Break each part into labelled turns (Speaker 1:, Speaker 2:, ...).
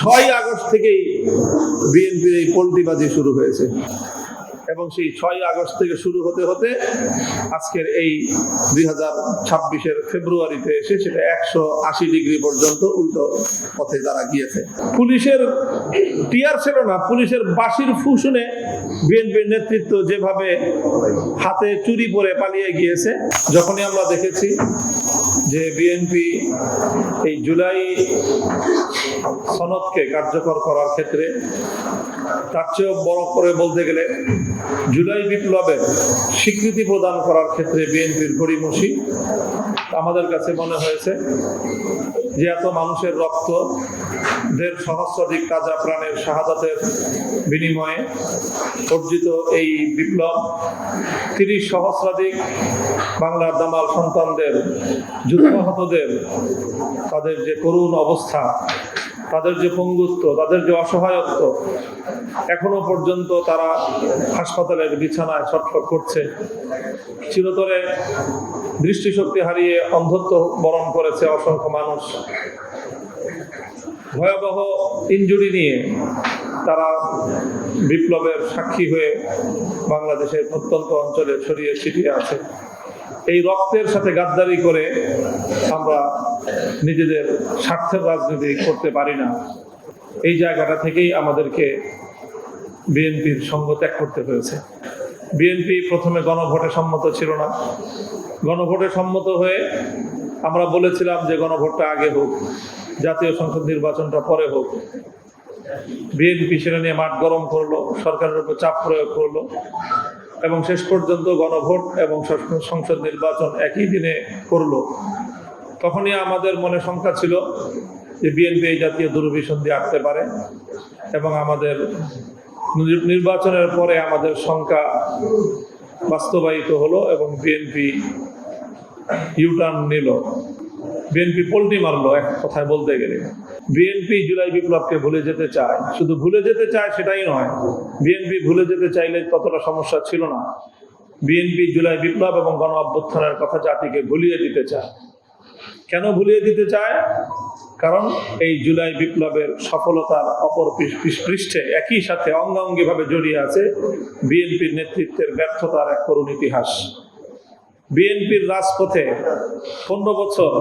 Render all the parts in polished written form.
Speaker 1: 6 August থেকেই বিএনপির এই পল্টিবাজি শুরু হয়েছে এবং সেই 6 আগস্ট থেকে শুরু হতে হতে আজকের এই 2026-এর ফেব্রুয়ারিতে এসে সেটা 180 ডিগ্রি পর্যন্ত উল্টো পথে তারা গিয়েছে। পুলিশের টিয়ার ছিল না, পুলিশের বাঁশির ফু শুনে বিএনপির নেতৃত্ব যেভাবে হাতে চুরি পরে পালিয়ে গিয়েছে। যখনই আমরা দেখেছি যে বিএনপি এই জুলাই সনদকে কার্যকর করার ক্ষেত্রে তার চেয়েও বড় করে বলতে গেলে জুলাই বিপ্লবের স্বীকৃতি প্রদান করার ক্ষেত্রে বিএনপির গড়িমসি, আমাদের কাছে মনে হয়েছে যে এত মানুষের রক্ত, 1.5 সহস্রাধিক তাজা প্রাণের শাহাদাতের বিনিময়ে অর্জিত এই বিপ্লব, 30 সহস্রাধিক বাংলার দামাল সন্তানদের, যুদ্ধাহতদের তাদের যে করুণ অবস্থা, তাদের যে পঙ্গুত্ব, তাদের যে অসহায়ত্ব, এখনো পর্যন্ত তারা হাসপাতালের বিছানায় ছটফট করছে, চিরতরে দৃষ্টিশক্তি হারিয়ে অন্ধত্ব বরণ করেছে অসংখ্য মানুষ, ভয়াবহ ইনজুরি নিয়ে তারা বিপ্লবের সাক্ষী হয়ে বাংলাদেশের প্রত্যন্ত অঞ্চলে ছড়িয়ে ছিটিয়ে আছে। এই রক্তের সাথে গাদ্দারি করে আমরা নিজেদের স্বার্থের রাজনীতি করতে পারি না। এই জায়গাটা থেকেই আমাদেরকে বিএনপির সঙ্গ ত্যাগ করতে হয়েছে। বিএনপি প্রথমে গণভোটে সম্মত ছিল না। গণভোটে সম্মত হয়ে আমরা বলেছিলাম যে গণভোটটা আগে হোক, জাতীয় সংসদ নির্বাচনটা পরে হোক। বিএনপি সেটা নিয়ে মাঠ গরম করলো, সরকারের উপর চাপ প্রয়োগ করলো এবং শেষ পর্যন্ত গণভোট এবং সংসদ নির্বাচন একই দিনে করলো। তখনই আমাদের মনে শঙ্কা ছিল যে বিএনপি এই জাতীয় দুরভিসন্ধি আনতে পারে এবং আমাদের নির্বাচনের পরে আমাদের শঙ্কা বাস্তবায়িত হলো এবং বিএনপি ইউটার্ন নিল, বিএনপি পল্টি মারলো। এক কথায় বলতে গেলে বিএনপি জুলাই বিপ্লবকে ভুলে যেতে চায়। শুধু ভুলে যেতে চায় সেটাই নয়, বিএনপি ভুলে যেতে চাইলে ততটা সমস্যা ছিল না। বিএনপি জুলাই বিপ্লব এবং গণ অভ্যুত্থানের কথা জাতিকে ভুলিয়ে দিতে চায়। কেন ভুলিয়ে দিতে চায়? কারণ এই জুলাই বিপ্লবের সফলতার অপর পৃষ্ঠে একই সাথে অঙ্গাঙ্গিভাবে জড়িয়ে আছে বিএনপির নেতৃত্বের ব্যর্থতার এক করুণ ইতিহাস। বিএনপির রাজপথে 15 বছর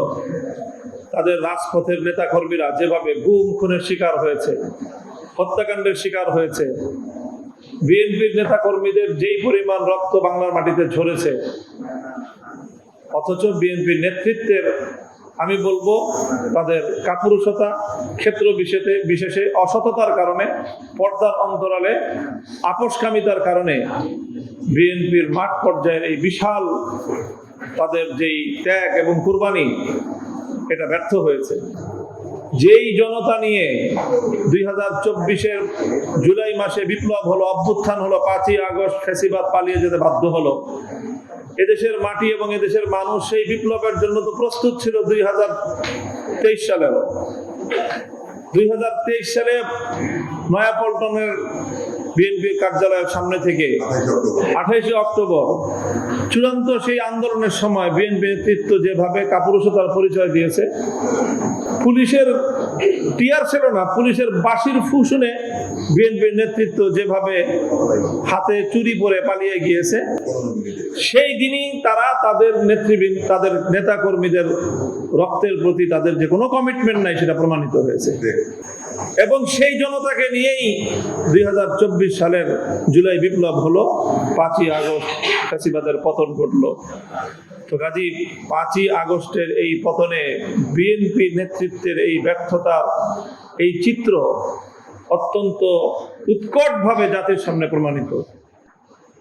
Speaker 1: তাদের রাজপথের নেতাকর্মীরা যেভাবে গুম খুনের শিকার হয়েছে, হত্যাকাণ্ডের শিকার হয়েছে, বিএনপির নেতাকর্মীদের যেই পরিমাণ রক্ত বাংলার মাটিতে ঝরেছে, অথচ বিএনপির নেতৃত্বের আমি বলবো তাদের কাপুরুষতা, ক্ষেত্র বিশেষে অসততার কারণে, পর্দার অন্তরালে আপোষকামিতার কারণে বিএনপির মাঠ পর্যায়ের এই বিশাল তাদের যেই ত্যাগ এবং কুরবানি, এটা ব্যর্থ হয়েছে। যেই জনতা নিয়ে 2024-এর জুলাই মাসে বিপ্লব হলো, অভ্যুত্থান হলো, 5ই আগস্ট ফ্যাসিবাদ পালিয়ে যেতে বাধ্য হলো, এদেশের মাটি এবং এদেশের মানুষ সেই বিপ্লবের জন্য তো প্রস্তুত ছিল 2023 সালেও। 2023 সালে নয়াপল্টনের বিএনপি কার্যালয়ের সামনে থেকে 28 অক্টোবর চূড়ান্ত সেই আন্দোলনের সময় বিএনপি নেতৃত্ব যেভাবে কাপুরুষতার পরিচয় দিয়েছে, পুলিশের টিয়ার ছিল না, পুলিশের বাঁশির ফু শুনে বিএনপির নেতৃত্ব যেভাবে হাতে চুরি পরে পালিয়ে গিয়েছে, সেই দিনই তারা তাদের নেতৃবৃন্দ, তাদের নেতাকর্মীদের রক্তের প্রতি তাদের যে কোনো কমিটমেন্ট নাই সেটা প্রমাণিত হয়েছে। এবং সেই জনতাকে নিয়েই 2024 সালের জুলাই বিপ্লব হলো, 5ই আগস্ট ফ্যাসিবাদের পতন ঘটলো। তো কাজী 5ই আগস্টের এই পতনে বিএনপি নেতৃত্বের এই ব্যর্থতার এই চিত্র অত্যন্ত উৎকটভাবে জাতির সামনে প্রমাণিত।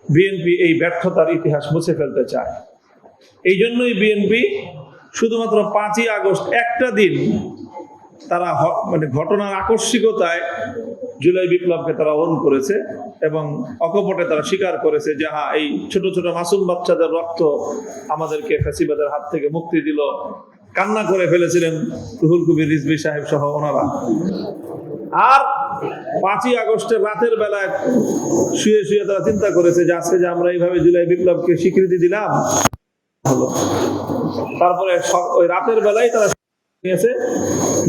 Speaker 1: বিএনপি এই ব্যর্থতার ইতিহাস মুছে ফেলতে চায়। এই জন্যই বিএনপি শুধুমাত্র 5ই আগস্ট একটা দিন তারা মানে ঘটনার আকস্মিকতায় জুলাই বিপ্লবকে তারা অন করেছে এবং অকপটে তারা স্বীকার করেছে যে হ্যাঁ, এই ছোট ছোট মাসুম বাচ্চাদের রক্ত আমাদেরকে ফ্যাসিবাদের হাত থেকে মুক্তি দিল। কান্না করে ফেলেছিলেন রুহুল কবির রিজভী সাহেব সহ ওনারা। আর 5ই আগস্টের রাতের বেলায় শুয়ে শুয়ে তারা চিন্তা করেছে যে আজকে যে আমরা এইভাবে জুলাই বিপ্লবকে স্বীকৃতি দিলাম হলো। তারপরে ওই রাতের বেলায় তারা নিয়েছে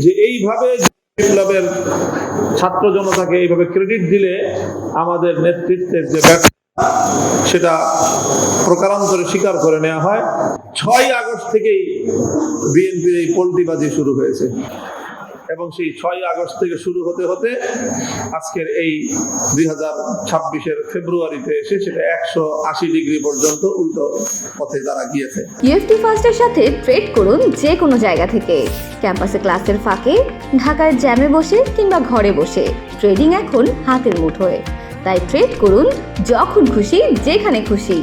Speaker 1: যে এইভাবে বিপ্লবের ছাত্র জনতাকে এইভাবে ক্রেডিট দিলে আমাদের নেতৃত্বের যে ব্যর্থতা সেটা প্রকারান্তরে স্বীকার করে নেওয়া হয়। 6ই আগস্ট থেকেই বিএনপির এই পল্টিবাজি শুরু হয়েছে এবং সেই 6ই আগস্ট থেকে শুরু হতে হতে আজকের এই 2026-এর ফেব্রুয়ারিতে এসে সেটা 180 ডিগ্রি পর্যন্ত উল্টো পথে তারা গিয়েছে।
Speaker 2: ইউএফটি ফার্স্টের সাথে ট্রেড করুন যে কোনো জায়গা থেকে, ক্যাম্পাসে ক্লাসের ফাঁকে, ঢাকার জ্যামে বসে কিংবা ঘরে বসে। ট্রেডিং এখন হাতের মুঠোয়, তাই ট্রেড করুন যখন খুশি যেখানে খুশি।